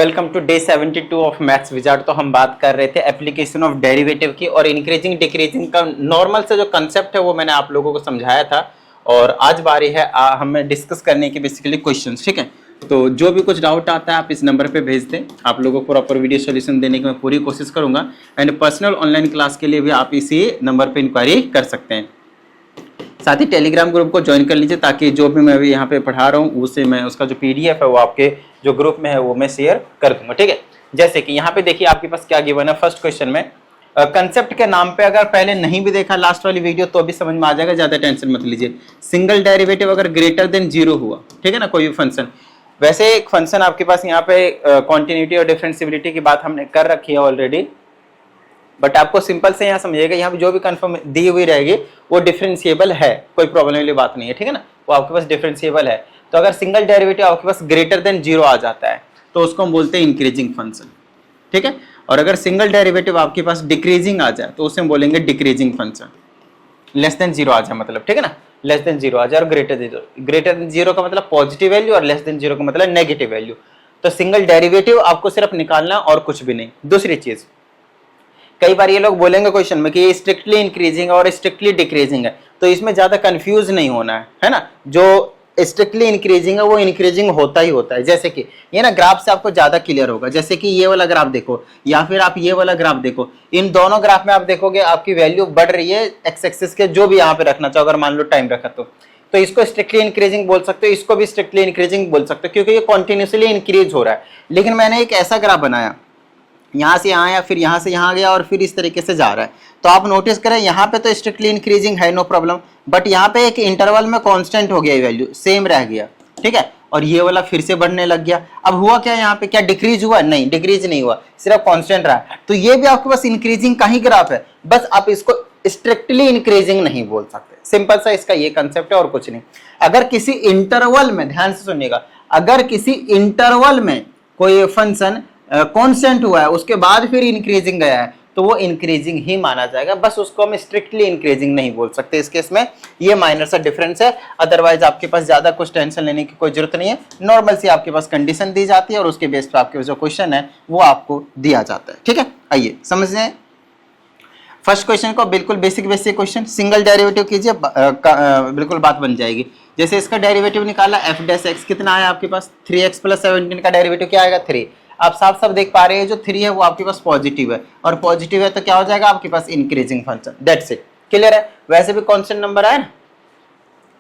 Welcome to day 72 of maths wizard. तो हम बात कर रहे थे एप्लीकेशन ऑफ डेरिवेटिव की और इंक्रीजिंग डिक्रीजिंग का नॉर्मल से जो कंसेप्ट है वो मैंने आप लोगों को समझाया था। और आज बारी है हमें डिस्कस करने की बेसिकली क्वेश्चंस। ठीक है, तो जो भी कुछ डाउट आता है आप इस नंबर पे भेज दें, आप लोगों को प्रॉपर वीडियो सोल्यूशन देने की मैं पूरी कोशिश करूंगा। एंड पर्सनल ऑनलाइन क्लास के लिए भी आप इसी नंबर पर इंक्वायरी कर सकते हैं। साथ ही टेलीग्राम ग्रुप को ज्वाइन कर लीजिए ताकि जो भी मैं अभी यहाँ पे पढ़ा रहा हूँ उससे मैं उसका जो पीडीएफ है वो आपके जो ग्रुप में है वो मैं शेयर कर दूंगा। ठीक है, जैसे कि यहाँ पे देखिए आपके पास क्या गिवन है। फर्स्ट क्वेश्चन में कंसेप्ट के नाम पे अगर पहले नहीं भी देखा लास्ट वाली वीडियो तो भी समझ में आ जाएगा, ज्यादा टेंशन मत लीजिए। सिंगल डेरिवेटिव अगर ग्रेटर देन 0 हुआ, ठीक है ना, कोई भी फंक्शन, वैसे एक फंक्शन आपके पास यहाँ पे कॉन्टिन्यूटी और डिफरेंशिएबिलिटी की बात हमने कर रखी है ऑलरेडी, बट आपको सिंपल से यहाँ समझिएगा, यहाँ पे जो भी कंफर्म दी हुई रहेगी वो डिफरेंशिएबल है, कोई प्रॉब्लम वाली बात नहीं है। ठीक है ना, वो आपके पास डिफरेंशिएबल है। तो अगर सिंगल डेरिवेटिव आपके पास ग्रेटर देन 0 आ जाता है तो उसको हम बोलते हैं इंक्रीजिंग फंक्शन। ठीक है, और अगर सिंगल डेरिवेटिव आपके पास डिक्रीजिंग आ जाए तो उसे हम बोलेंगे डिक्रीजिंग फंक्शन। लेस देन 0 आ जाए मतलब, ठीक है ना, लेस देन 0 आ जाए और ग्रेटर देन 0 का मतलब पॉजिटिव वैल्यू और लेस देन 0 का मतलब नेगेटिव वैल्यू। तो सिंगल डेरिवेटिव आपको सिर्फ निकालना और कुछ भी नहीं। दूसरी चीज, कई बार ये लोग बोलेंगे क्वेश्चन में कि ये स्ट्रिक्टली इंक्रीजिंग और स्ट्रिक्टली डिक्रीजिंग है, तो इसमें ज्यादा कंफ्यूज नहीं होना है ना। जो स्ट्रिक्टली इंक्रीजिंग है वो इंक्रीजिंग होता ही होता है। जैसे कि ये ना ग्राफ से आपको ज्यादा क्लियर होगा। जैसे कि ये वाला ग्राफ देखो या फिर आप ये वाला ग्राफ देखो, इन दोनों ग्राफ में आप देखोगे आपकी वैल्यू बढ़ रही है एक्स एक्सिस के, जो भी यहाँ पे रखना चाहो, अगर मान लो टाइम रखा तो इसको स्ट्रिक्टली इंक्रीजिंग बोल सकते हो, इसको भी स्ट्रिक्टली इंक्रीजिंग बोल सकते हो, क्योंकि ये कॉन्टिन्यूसली इंक्रीज हो रहा है। लेकिन मैंने एक ऐसा ग्राफ बनाया, यहाँ से यहाँ आया, फिर यहाँ से यहाँ गया और फिर इस तरीके से जा रहा है, तो आप नोटिस करें यहाँ पे तो स्ट्रिक्टली इंक्रीजिंग है, नो प्रॉब्लम, बट यहाँ पे एक इंटरवल में कांस्टेंट हो गया, वैल्यू सेम रह गया। ठीक है, और ये वाला फिर से बढ़ने लग गया। अब हुआ क्या, यहाँ पे क्या डिक्रीज हुआ? नहीं, डिक्रीज नहीं हुआ, सिर्फ कांस्टेंट रहा। तो ये भी आपके पास इंक्रीजिंग का ही ग्राफ है, बस आप इसको स्ट्रिक्टली इंक्रीजिंग नहीं बोल सकते। सिंपल सा इसका ये कंसेप्ट है और कुछ नहीं। अगर किसी इंटरवल में, ध्यान से सुनिएगा, अगर किसी इंटरवल में कोई फंक्शन कांस्टेंट हुआ है उसके बाद फिर इंक्रीजिंग गया है तो वो इंक्रीजिंग ही माना जाएगा, बस उसको हम स्ट्रिक्टली इंक्रीजिंग नहीं बोल सकते। इस केस में ये माइनर सा डिफरेंस है, अदरवाइज आपके पास ज्यादा कुछ टेंशन लेने की कोई जरूरत नहीं है। नॉर्मल सी आपके पास कंडीशन दी जाती है और उसके बेस पर आपके जो क्वेश्चन है वो आपको दिया जाता है। ठीक है, आइए समझते हैं फर्स्ट क्वेश्चन को। बिल्कुल बेसिक क्वेश्चन, सिंगल डेरिवेटिव कीजिए, बिल्कुल बात बन जाएगी। जैसे इसका डेरिवेटिव निकाला एफ डैश एक्स, कितना आया आपके पास 3x + 17 का डेरिवेटिव क्या आएगा 3। आप साफ साफ देख पा रहे हैं जो 3 है वो आपके पास पॉजिटिव है, और पॉजिटिव है तो क्या हो जाएगा आपके पास increasing function. That's it, clear है। वैसे भी कांस्टेंट नंबर आया ना,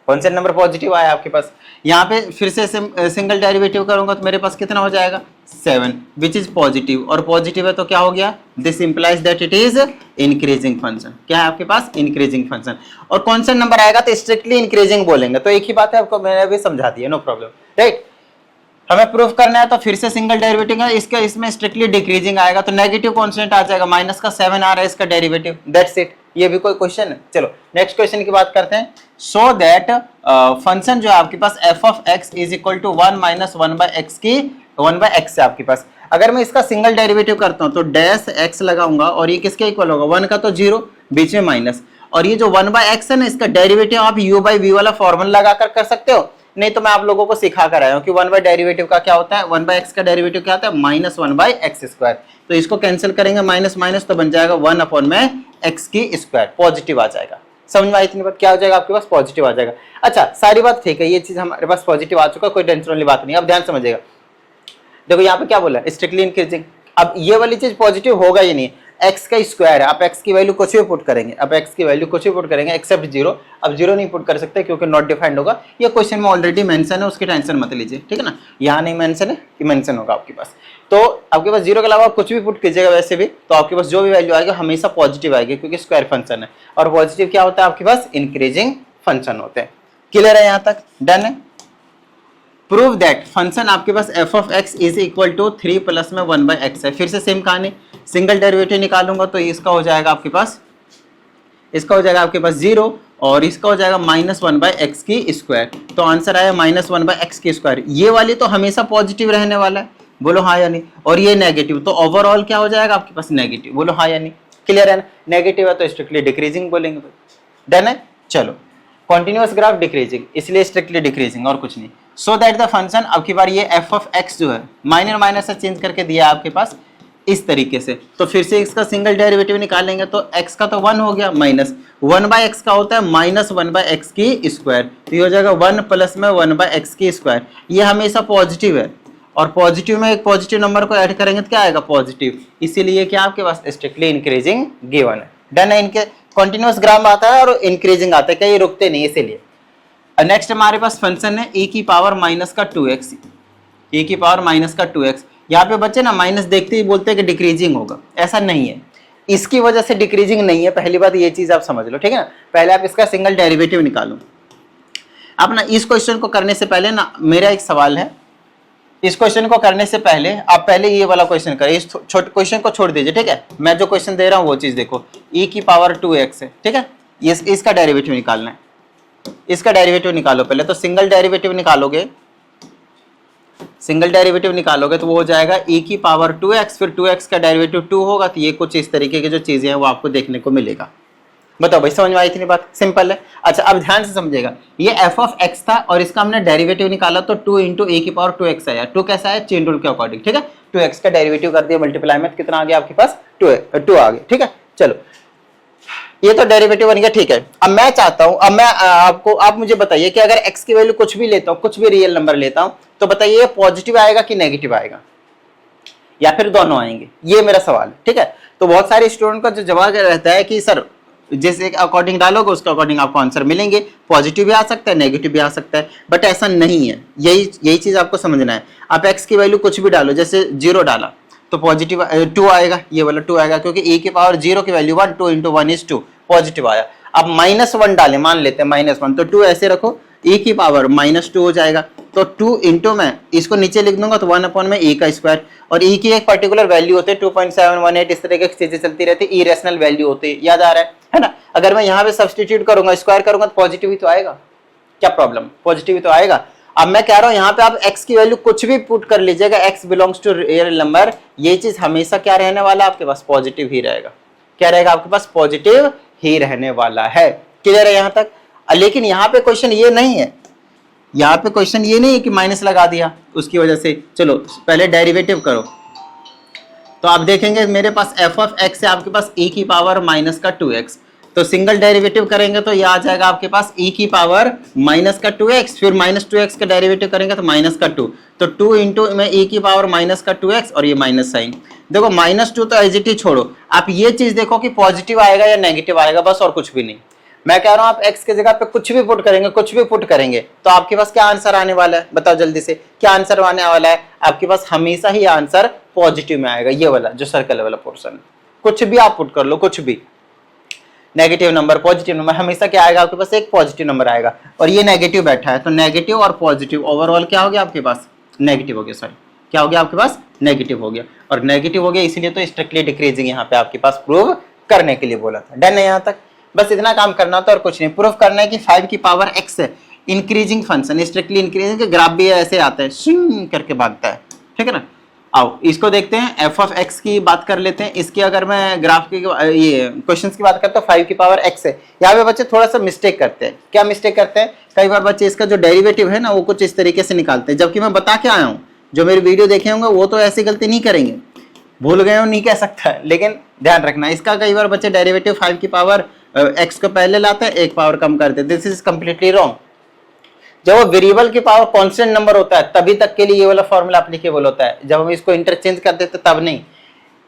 कांस्टेंट नंबर पॉजिटिव आया आपके पास। यहाँ पे फिर से सिंगल डेरिवेटिव करूंगा तो मेरे पास कितना हो जाएगा 7, विच इज पॉजिटिव, और पॉजिटिव है तो क्या हो गया, this implies that it is increasing function. क्या है आपके पास इंक्रीजिंग फंक्शन, और कांस्टेंट नंबर आएगा तो स्ट्रिक्टली इंक्रीजिंग बोलेंगे। तो एक ही बात है, आपको मैंने भी समझा दिया, नो प्रॉब्लम, राइट। हमें प्रूफ करना है तो फिर से सिंगल डेरिवेटिव है, इसका इसमें स्ट्रिक्टली डिक्रीजिंग आएगा तो नेगेटिव कांस्टेंट आ जाएगा, माइनस का 7 आ रहा है इसका डेरिवेटिव। दैट्स इट, ये भी कोई क्वेश्चन है। चलो नेक्स्ट क्वेश्चन की बात करते हैं। सो दैट फंक्शन जो है आपके पास f of x is equal to 1 minus 1/x की 1/x है आपके पास। अगर मैं इसका सिंगल डेरिवेटिव करता हूं तो डैश x लगाऊंगा और ये किसके इक्वल होगा, 1 का तो 0, बीच में माइनस, और ये जो 1/x है ना इसका डेरिवेटिव आप u/v वाला फॉर्मूला लगाकर कर सकते हो, नहीं तो मैं आप लोगों को सिखा कर आया हूं कि 1 बाय डेरिवेटिव का क्या होता है, 1/x का डेरिवेटिव क्या होता है माइनस 1/x²। तो इसको कैंसिल करेंगे माइनस माइनस तो बन जाएगा 1/x², पॉजिटिव आ जाएगा। समझ में आई इतनी बात, क्या हो जाएगा आपके पास पॉजिटिव आ जाएगा। अच्छा सारी बात ठीक है, ये चीज हमारे पास पॉजिटिव आ चुका, कोई टेंशन वाली बात नहीं। अब ध्यान समझिएगा, देखो यहाँ पे क्या बोला स्ट्रिक्टली इंक्रीजिंग। अब ये वाली चीज पॉजिटिव होगा ही नहीं, x का स्क्वायर है, आप x की वैल्यू कुछ भी पुट करेंगे, अब x की वैल्यू कुछ भी पुट करेंगे एक्सेप्ट 0। अब 0 नहीं पुट कर सकते क्योंकि नॉट डिफाइंड होगा, ये क्वेश्चन में ऑलरेडी मेंशन है, उसकी टेंशन मत लीजिए, ठीक है ना। यहाँ नहीं मेंशन है कि मेंशन होगा आपके पास, तो आपके पास 0 के अलावा कुछ भी पुट कीजिएगा वैसे भी तो आपके पास जो भी वैल्यू आएगी हमेशा पॉजिटिव आएगी, क्योंकि स्क्वायर फंक्शन है, और पॉजिटिव क्या होता है आपके पास इंक्रीजिंग फंक्शन होते हैं। क्लियर है यहाँ तक, डन है। प्रूव दैट फंक्शन आपके पास f of x is equal to 3 plus में 1/x है। फिर से सेम कहानी, सिंगल डेरिवेटिव निकालूंगा तो इसका हो जाएगा आपके पास, इसका हो जाएगा आपके पास 0 और इसका हो जाएगा माइनस 1/x²। तो आंसर आया माइनस 1/x²। ये वाली तो हमेशा पॉजिटिव रहने वाला है, बोलो हाँ या नहीं, और ये नेगेटिव, तो ओवरऑल क्या हो जाएगा आपके पास नेगेटिव, बोलो हाँ या नहीं। क्लियर है ना, नेगेटिव है तो स्ट्रिक्टली डिक्रीजिंग बोलेंगे। डन है, चलो कॉन्टिन्यूअस ग्राफ डिक्रीजिंग, इसलिए स्ट्रिक्टली डिक्रीजिंग और कुछ नहीं। सो दैट द फंक्शन, अब की बार ये एफ ऑफ एक्स जो है माइनर माइनर से चेंज करके दिया है आपके पास इस तरीके से, तो फिर से इसका सिंगल डेरिवेटिव निकालेंगे तो x का तो 1 हो गया, माइनस 1/x का होता है माइनस 1/x की स्क्वायर, तो ये हो जाएगा 1 प्लस में 1/x की स्क्वायर। ये हमेशा पॉजिटिव है और पॉजिटिव में एक पॉजिटिव नंबर को ऐड करेंगे तो क्या आएगा पॉजिटिव, इसीलिए क्या आपके पास स्ट्रिक्टली इंक्रीजिंग गिवन है। डन है, इनके कॉन्टिन्यूअस ग्राफ आता है और इंक्रीजिंग आता है, क्या ये रुकते नहीं इसीलिए। नेक्स्ट हमारे पास फंक्शन है e की पावर माइनस का 2x, e की पावर माइनस का 2x। यहाँ पे बच्चे ना माइनस देखते ही बोलते हैं कि डिक्रीजिंग होगा, ऐसा नहीं है, इसकी वजह से डिक्रीजिंग नहीं है, पहली बात ये चीज आप समझ लो, ठीक है ना। पहले आप इसका सिंगल डेरिवेटिव निकालो। अब ना इस क्वेश्चन को करने से पहले ना मेरा एक सवाल है, इस क्वेश्चन को करने से पहले आप पहले ये वाला क्वेश्चन करें, इस छोटे क्वेश्चन को छोड़ दीजिए, ठीक है। मैं जो क्वेश्चन दे रहा हूँ वो चीज देखो, e की पावर 2x है, ठीक है, इसका डेरिवेटिव निकालना है, इसका डेरिवेटिव निकालो पहले। तो सिंगल डेरिवेटिव निकालोगे, सिंगल डेरिवेटिव निकालोगे तो वो हो जाएगा e की पावर 2x, फिर 2x का डेरिवेटिव 2 होगा, तो ये कुछ इस तरीके की जो चीजें हैं वो आपको देखने को मिलेगा। बताओ भाई समझ में आई इतनी बात, सिंपल है। अच्छा अब ध्यान से समझिएगा, ये f ऑफ x था और इसका हमने डेरिवेटिव निकाला तो 2 इंटू ए की पावर 2x आया, 2 कैसा है चेन रूल के अकॉर्डिंग, ठीक है। 2x का डेरिवेटिव कर दिया मल्टीप्लाई में, कितना आ गया आपके पास 2 आ गया, ठीक है। चलो ये तो डेरिवेटिव बन गया, ठीक है। अब मैं चाहता हूं, अब मैं आप मुझे बताइए कि अगर x की वैल्यू कुछ भी लेता हूं, कुछ भी रियल नंबर लेता हूं, तो बताइए पॉजिटिव आएगा कि नेगेटिव आएगा या फिर दोनों आएंगे, ये मेरा सवाल है, ठीक है। तो बहुत सारे स्टूडेंट का जो जवाब रहता है कि सर जैसे अकॉर्डिंग डालोगे उसके अकॉर्डिंग आपको आंसर मिलेंगे, पॉजिटिव भी आ सकता है नेगेटिव भी आ सकता है, बट ऐसा नहीं है, यही चीज आपको समझना है। आप x की वैल्यू कुछ भी डालो, जैसे 0 डाला तो पॉजिटिव 2 आएगा, ये वाला 2 आएगा, क्योंकि e की पावर 0 की वैल्यू 1, 2 इंटू 1 इज 2, पॉजिटिव आया। अब -1 डाले, मान लेते हैं -1, तो 2 ऐसे रखो, e की पावर -2 हो जाएगा, तो 2 इंटू में इसको नीचे लिख दूंगा तो 1 अपॉन में e का स्क्वायर, और e की एक पर्टिकुलर वैल्यू होती है 2.718, इस तरह की चीजें चलती रहती है, इरेशनल वैल्यू होती है, याद आ रहा है ना। अगर मैं यहाँ पे सब्सटीट्यूट करूंगा, स्क्वायर करूंगा तो पॉजिटिव ही तो आएगा, क्या प्रॉब्लम, पॉजिटिव ही तो आएगा। अब मैं कह रहा हूं यहाँ पे आप x की वैल्यू कुछ भी पुट कर लीजिएगा, x belongs to real number, ये चीज हमेशा क्या रहने वाला आपके पास पॉजिटिव ही रहेगा, क्या रहेगा आपके पास पॉजिटिव ही रहने वाला है। क्लियर है यहाँ तक। लेकिन यहाँ पे क्वेश्चन ये नहीं है, यहाँ पे क्वेश्चन ये नहीं है कि माइनस लगा दिया उसकी वजह से। चलो पहले डेरिवेटिव करो, तो आप देखेंगे मेरे पास f ऑफ x है आपके पास e की पावर माइनस का 2x, तो सिंगल डेरिवेटिव करेंगे तो ये आ जाएगा आपके पास e की पावर माइनस का 2x, फिर -2x का डेरिवेटिव करेंगे तो माइनस का 2, तो 2 इंटू में e की पावर माइनस का 2x और ये माइनस साइन। देखो -2 तो एज इट इज छोड़ो, आप ये चीज देखो कि पॉजिटिव आएगा या नेगेटिव आएगा, बस और कुछ भी नहीं। मैं कह रहा हूं आप x की जगह पे कुछ भी पुट करेंगे, कुछ भी पुट करेंगे तो आपके पास क्या आंसर आने वाला है, बताओ जल्दी से, क्या आंसर आने वाला है आपके पास, हमेशा ही आंसर पॉजिटिव में आएगा। ये वाला जो सर्कल वाला पोर्शन, कुछ भी आप पुट कर लो, कुछ भी, नेगेटिव नंबर पॉजिटिव नंबर, हमेशा क्या आएगा आपके पास, एक पॉजिटिव नंबर आएगा। और ये नेगेटिव बैठा है तो नेगेटिव और पॉजिटिव ओवरऑल क्या हो गया आपके पास, नेगेटिव हो गया, सॉरी क्या हो गया आपके पास, नेगेटिव हो गया। और नेगेटिव हो गया इसीलिए तो स्ट्रिक्टली डिक्रीजिंग यहाँ पे आपके पास प्रूव करने के लिए बोला था। डन है यहाँ तक, बस इतना काम करना था और कुछ नहीं। प्रूफ करना है कि 5 की पावर x है इंक्रीजिंग फंक्शन, स्ट्रिक्टली इंक्रीजिंग के ग्राफ भी ऐसे आता है, स्विंग करके भागता है, ठीक है ना। आओ इसको देखते हैं, f ऑफ x की बात कर लेते हैं। इसकी अगर मैं ग्राफ की ये क्वेश्चंस की बात करता हूँ, 5 की पावर x है। यहाँ पे बच्चे थोड़ा सा मिस्टेक करते हैं, क्या मिस्टेक करते हैं, कई बार बच्चे इसका जो डेरिवेटिव है ना वो कुछ इस तरीके से निकालते हैं, जबकि मैं बता के आया हूँ, जो मेरी वीडियो देखे होंगे वो तो ऐसी गलती नहीं करेंगे, भूल गए हो नहीं कह सकता है, लेकिन ध्यान रखना इसका, कई बार बच्चे डेरिवेटिव 5 की पावर x को पहले लाते हैं, एक पावर कम करते हैं, दिस इज कम्प्लीटली रॉन्ग। जब वो वेरिएबल की पावर कांस्टेंट नंबर होता है तभी तक के लिए ये वाला फॉर्मूला एप्लीकेबल होता है, जब हम इसको इंटरचेंज कर देते तब नहीं।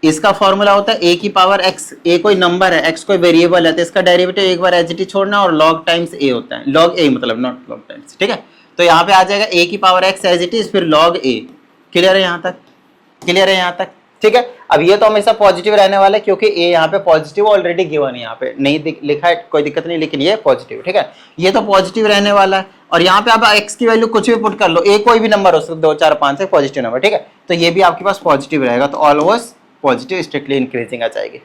इसका फॉर्मूला होता है a की पावर x, a कोई नंबर है, x कोई वेरिएबल है, तो इसका डेरिवेटिव एक बार एच छोड़ना और log टाइम्स a होता है, log a मतलब नॉट log टाइम्स, ठीक है। तो यहाँ पे आ जाएगा a की power x as it is, फिर log a। क्लियर है यहाँ तक, क्लियर है यहाँ तक, ठीक है। अब ये तो हमेशा पॉजिटिव रहने वाला है क्योंकि ए यहाँ पे पॉजिटिव ऑलरेडी गिवन है, यहाँ पे नहीं लिखा है कोई दिक्कत नहीं, लेकिन ये पॉजिटिव, ठीक है, ये तो पॉजिटिव रहने वाला है। और यहाँ पे आप x की वैल्यू कुछ भी पुट कर लो, ए कोई भी नंबर हो सकता है, 2 4 5 से पॉजिटिव नंबर, ठीक है, तो ये भी आपके पास पॉजिटिव रहेगा, तो ऑलवेज पॉजिटिव स्ट्रिक्टली इंक्रीजिंग आ जाएगी।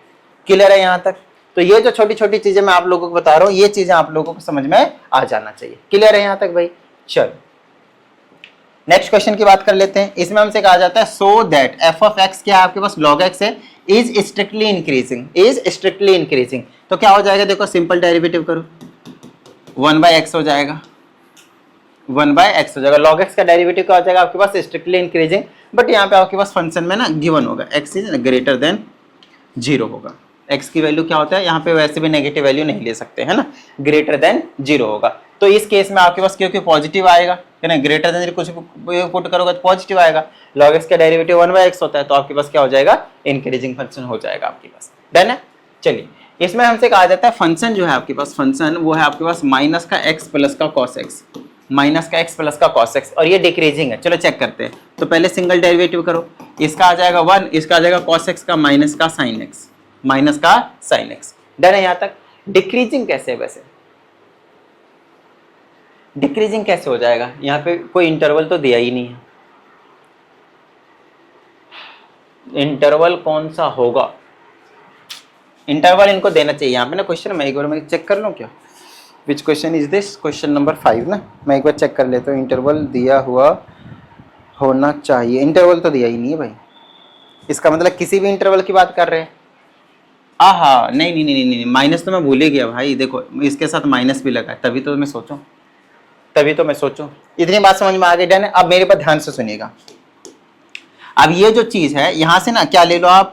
क्लियर है यहाँ तक। तो ये जो छोटी छोटी चीजें मैं आप लोगों को बता रहा हूँ, ये चीजें आप लोगों को समझ में आ जाना चाहिए। क्लियर है यहाँ तक भाई। चलो नेक्स्ट क्वेश्चन की बात कर लेते हैं। इसमें हमसे कहा जाता है so that f of x क्या है आपके पास, log x है, is strictly increasing, is strictly increasing. तो क्या हो जाएगा, देखो सिंपल डेरिवेटिव करो, 1/x हो जाएगा, 1/x हो जाएगा। log x का डेरिवेटिव क्या हो जाएगा आपके पास, स्ट्रिक्टली इंक्रीजिंग, बट यहाँ पे आपके पास फंक्शन में ना गिवन होगा x इज ग्रेटर देन 0 होगा। x की वैल्यू क्या होता है, यहाँ पे वैसे भी नेगेटिव वैल्यू नहीं ले सकते है ना, ग्रेटर देन 0 होगा। तो इस केस में आपके पास क्योंकि पॉजिटिव आएगा है ना, ग्रेटर देन कुछ पुट करोगे तो पॉजिटिव आएगा, log x का डेरिवेटिव 1/x होता है, तो आपके पास क्या हो जाएगा, इंक्रीजिंग फंक्शन हो जाएगा आपके पास। डन है। चलिए इसमें हमसे कहा जाता है फंक्शन जो है आपके पास, फंक्शन वो है आपके पास माइनस का x प्लस का cos x, माइनस का x प्लस का cos x, और ये डिक्रीजिंग है। चलो चेक करते हैं। तो पहले सिंगल डेरिवेटिव करो, इसका आ जाएगा 1, इसका आ जाएगा cos x का माइनस का sin x, माइनस का sin x। डन है यहाँ तक। डिक्रीजिंग कैसे है, वैसे डिक्रीजिंग कैसे हो जाएगा, यहाँ पे कोई इंटरवल तो दिया ही नहीं है। इंटरवल कौन सा होगा, इंटरवल इनको देना चाहिए यहाँ पे ना क्वेश्चन में। एक बार मैं चेक कर लूँ क्या, which question is this, question number 5 ना, मैं एक बार चेक कर लेता हूँ। इंटरवल दिया हुआ होना चाहिए, इंटरवल तो दिया ही नहीं है भाई, इसका मतलब किसी भी इंटरवल की बात कर रहे हैं। हाँ नहीं नहीं नहीं नहीं, माइनस तो मैं भूल ही गया भाई, देखो इसके साथ माइनस भी लगा है, तभी तो मैं सोचूं, इतनी बात समझ में आ गई। डन है। अब मेरे पर ध्यान से सुनिएगा। अब ये जो चीज है यहाँ से ना क्या ले लो आप,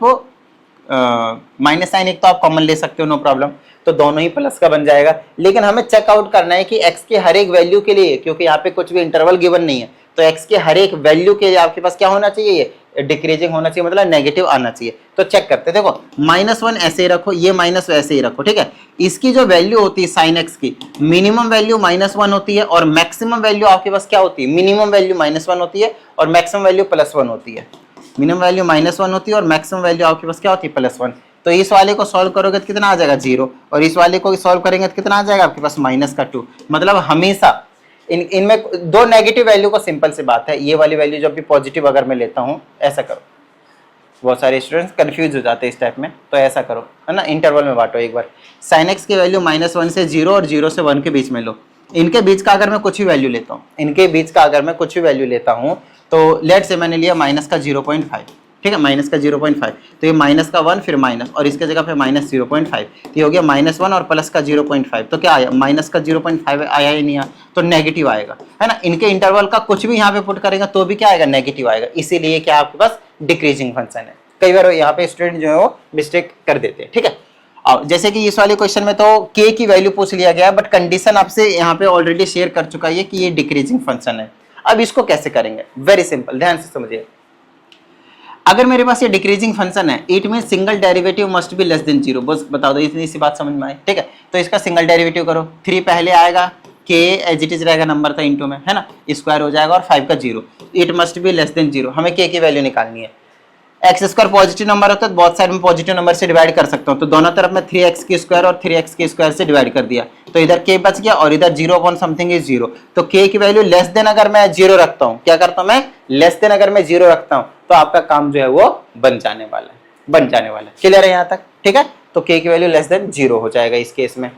माइनस साइन एक तो आप कॉमन ले सकते हो, नो प्रॉब्लम, तो दोनों ही प्लस का बन जाएगा। लेकिन हमें चेकआउट करना है कि x के हर एक वैल्यू के लिए, क्योंकि यहाँ पे कुछ भी इंटरवल गिवन नहीं है, तो x के हर एक वैल्यू के लिए आपके पास क्या होना चाहिए, ये डिक्रीजिंग होना चाहिए, मतलब नेगेटिव आना चाहिए। तो चेक करते हैं, देखो -1 ऐसे ही रखो, ये माइनस वैसे ही रखो, ठीक है। इसकी जो वैल्यू होती है साइन x की, मिनिमम वैल्यू -1 होती है, और मैक्सिमम वैल्यू आपके पास क्या होती है, मिनिमम वैल्यू -1 होती है और मैक्सिमम वैल्यू +1 होती है। मिनिमम वैल्यू -1 होती है और मैक्सिमम वैल्यू आपके पास क्या होती है, +1। तो इस वाले को सॉल्व करोगे तो कितना आ जाएगा 0, और इस वाले को सॉल्व करेंगे तो कितना आ जाएगा आपके पास -2। मतलब हमेशा इनमें दो नेगेटिव वैल्यू को, सिंपल सी बात है, ये वाली वैल्यू जब भी पॉजिटिव अगर मैं लेता हूँ, ऐसा करो, बहुत सारे स्टूडेंट्स कंफ्यूज हो जाते हैं इस टाइप में, तो ऐसा करो है ना, इंटरवल में बांटो एक बार। साइन एक्स की वैल्यू -1 से 0 और 0 से 1 के बीच में लो। इनके बीच का अगर मैं कुछ भी वैल्यू लेता हूँ, तो लेट से मैंने लिया माइनस का 0.5, ठीक है, माइनस का 0.5, तो ये माइनस का 1 फिर माइनस, और इसके जगह पे -0.5, तो ये हो गया -1 और प्लस का 0.5, तो क्या आया, माइनस का 0.5 आया ही नहीं आया, तो नेगेटिव आएगा, है ना। इनके इंटरवल का कुछ भी यहाँ पे पुट करेगा तो भी क्या आएगा, नेगेटिव आएगा, इसीलिए क्या आपके पास डिक्रीजिंग फंक्शन है। कई बार यहाँ पे स्टूडेंट जो है वो मिस्टेक कर देते हैं, ठीक है। अब जैसे कि इस वाले क्वेश्चन में तो k की वैल्यू पूछ लिया गया, बट कंडीशन आपसे यहाँ पे ऑलरेडी शेयर कर चुका है कि ये डिक्रीजिंग फंक्शन है। अब इसको कैसे करेंगे, वेरी सिंपल, ध्यान से समझिए। अगर मेरे पास ये डिक्रीजिंग फंक्शन है, it mean single derivative must be less than 0, बस बता दो, इतनी सी बात समझ में आई, ठीक है। तो इसका सिंगल डेरिवेटिव करो, 3 पहले आएगा, k एज इट इज रहेगा, नंबर था इंटू में, है ना, स्क्वायर हो जाएगा, और 5 का 0, it must be less than 0, हमें k की वैल्यू निकालनी है। एक्स स्क्वायर पॉजिटिव नंबर होता है तो बहुत साइड में पॉजिटिव नंबर से डिवाइड कर सकता हूँ, तो दोनों तरफ में 3x की स्क्वायर और 3x की स्क्वायर से डिवाइड कर दिया, तो इधर k बच गया और इधर 0 अपॉन समथिंग इज 0, तो k की वैल्यू लेस देन अगर मैं 0 रखता हूँ, क्या करता हूँ मैं, लेस देन अगर मैं 0 रखता हूँ, तो आपका काम जो है वो बन जाने वाला है। क्लियर है यहाँ तक, ठीक है। तो k की वैल्यू लेस देन 0 हो जाएगा इस केस में।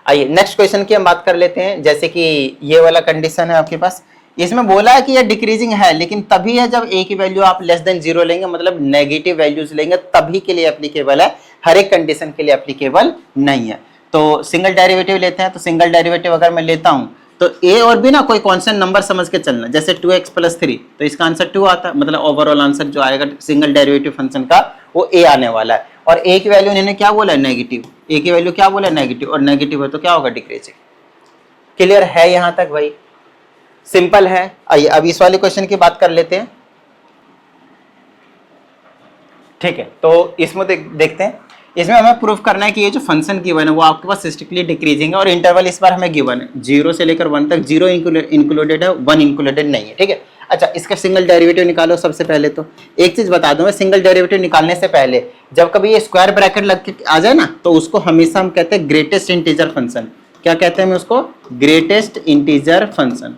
आइए नेक्स्ट क्वेश्चन की हम बात कर लेते हैं। जैसे कि ये वाला कंडीशन है आपके पास, इसमें बोला है कि ये डिक्रीजिंग है, लेकिन तभी है जब a की वैल्यू आप लेस देन 0 लेंगे, मतलब नेगेटिव वैल्यूज लेंगे, तभी के लिए एप्लीकेबल है, हर एक कंडीशन के लिए एप्लीकेबल नहीं है। तो सिंगल डेरिवेटिव लेते हैं, तो सिंगल डेरिवेटिव अगर मैं लेता हूं तो a और b ना कोई कांस्टेंट नंबर समझ के चलना, जैसे 2x + 3, तो इसका आंसर 2 आता है, मतलब ओवरऑल आंसर जो आएगा सिंगल डेरिवेटिव फंक्शन का वो a आने वाला है। और a की वैल्यू इन्होंने क्या बोला है, नेगेटिव, a की वैल्यू क्या बोला है, नेगेटिव, और नेगेटिव है तो क्या होगा, डिक्रीजिंग। क्लियर है यहां तक भाई, सिंपल है। आइए अब इस वाले क्वेश्चन की बात कर लेते हैं, ठीक है। तो इसमें देखते हैं, इसमें हमें प्रूफ करना है कि ये जो फंक्शन गिवन है वो आपके पास स्ट्रिक्टली डिक्रीजिंग है, और इंटरवल इस बार हमें गिवन है 0 से लेकर 1 तक, 0 इंक्लूडेड है, 1 इंक्लूडेड नहीं है, ठीक है। अच्छा, इसका सिंगल डेरिवेटिव निकालो। सबसे पहले तो एक चीज बता दूं मैं, सिंगल डेरिवेटिव निकालने से पहले जब कभी ये स्क्वायर ब्रैकेट लग के आ जाए ना, तो उसको हमेशा हम कहते हैं ग्रेटेस्ट इंटीजर फंक्शन। क्या कहते हैं, उसको greatest integer function,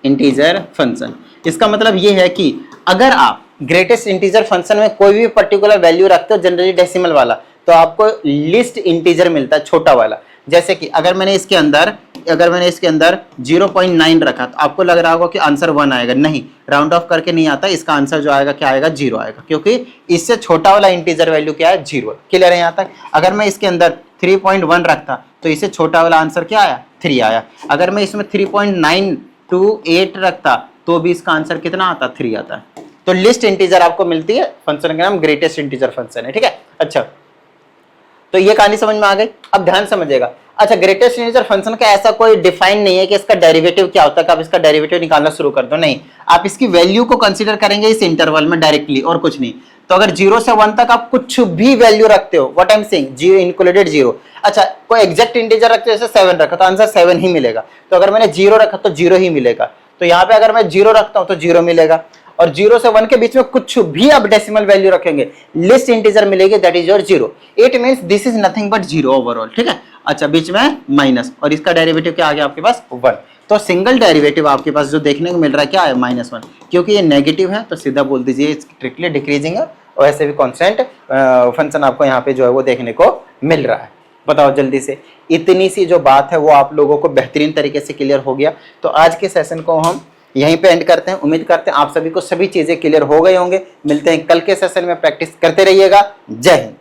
integer function. इसका मतलब ये है कि अगर आप ग्रेटेस्ट इंटीजर फंक्शन में कोई भी पर्टिकुलर वैल्यू रखते हो, जनरली डेसिमल वाला, तो आपको लिस्ट इंटीजर मिलता है, छोटा वाला। जैसे कि अगर मैंने इसके अंदर 0.9 रखा, तो आपको लग रहा होगा कि आंसर 1 आएगा, नहीं, राउंड ऑफ करके नहीं आता, इसका आंसर जो आएगा क्या आएगा, 0 आएगा, क्योंकि इससे छोटा वाला इंटीजर वैल्यू क्या है, 0। क्लियर है यहाँ तक। अगर मैं इसके अंदर 3.1 रखता तो इससे छोटा वाला आंसर क्या आया, 3 आया। अगर मैं इसमें 3.928 रखता तो भी इसका आंसर कितना आता, 3 आता है। तो लिस्ट इंटीजर आपको मिलती है, फंक्शन का नाम ग्रेटेस्ट इंटीजर फंक्शन है, ठीक है। अच्छा, तो ये कहानी समझ में आ गई। अब ध्यान समझिएगा। अच्छा, ग्रेटेस्ट इंटीजर फंक्शन का ऐसा कोई डिफाइन नहीं है कि इसका डेरिवेटिव क्या होता है, कि आप इसका डेरिवेटिव निकालना शुरू कर दो, नहीं। आप इसकी वैल्यू को कंसीडर करेंगे इस इंटरवल में डायरेक्टली, और कुछ नहीं। तो अगर 0 से 1 तक आप कुछ भी वैल्यू रखते हो, what I am saying, 0 included 0। अच्छा, कोई एग्जैक्ट इंटीजर रखते हो, जैसे 7 रखा तो आंसर 7 ही मिलेगा। तो अगर मैंने 0 रखा तो 0 ही मिलेगा। तो यहाँ पे अगर मैं 0 रखता हूं तो 0 मिलेगा, और 0 से 1 के बीच में कुछ भी आप डेसिमल वैल्यू रखेंगे, लिस्ट इंटीजर मिलेगी, that is your 0। It means this is nothing but 0 overall, ठीक है। अच्छा, बीच में माइनस, और इसका डेरिवेटिव क्या आ गया आपके पास, 1। तो सिंगल डेरिवेटिव आपके पास जो देखने को मिल रहा है क्या है, -1। क्योंकि ये नेगेटिव है तो सीधा बोल दीजिए स्ट्रिक्टली डिक्रीजिंग है, और ऐसे भी कॉन्स्टेंट फंक्शन आपको यहाँ पे जो है वो देखने को मिल रहा है। बताओ जल्दी से, इतनी सी जो बात है वो आप लोगों को बेहतरीन तरीके से क्लियर हो गया। तो आज के सेशन को हम यहीं पे एंड करते हैं। उम्मीद करते हैं आप सभी को सभी चीजें क्लियर हो गए होंगे। मिलते हैं कल के सेशन में, प्रैक्टिस करते रहिएगा। जय हिंद।